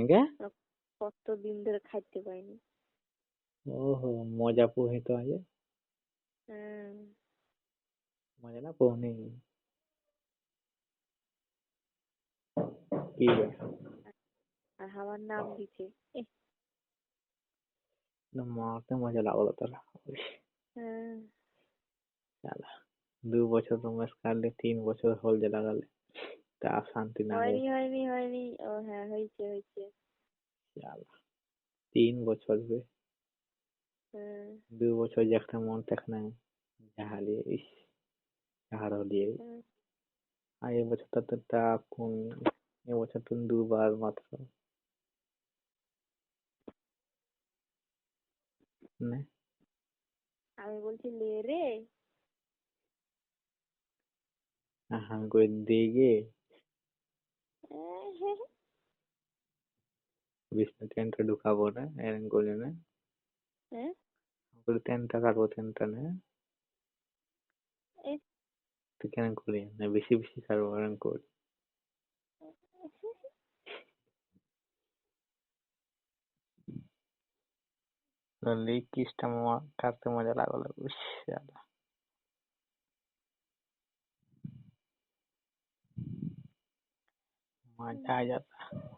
কে? কতদিন ধরে খাইতে পাইনি। ওহো, মজা পোহে তো আজ। হ্যাঁ, মজা না পোহনি কি রে? আর আমার নাম দিছে। মারতে মজা লাগলো তোরা। হ্যাঁ, শালা 2 বছর রোম্যান্স কাটলে 3 বছর হলদে লাগালে তা শান্তি না রে। হয়নি। ও হ্যাঁ, হয়েছে। শালা 3 বছর বে। হ্যাঁ, 2 বছর যে একটা মন থাকে না ঝালিয়ে ইস ঝাড় দিয়ে। হ্যাঁ। আর এবছর তো তা কোন এবছর তো 2 বার মাত্র না। আমি বলছি লে রে। হাঁ করে দিগে বিষ্ণু টেন্টে ঢুকাবো না এরকম করলে না। হ্যাঁ, করে টেন্টটা কাটবো টেন্টটা না। তুই কেন করি না বেশি বেশি কাটবো এরকম করি। লেগ পিসটা কাটতে মজা লাগলো উস শালা मजा आ जाता।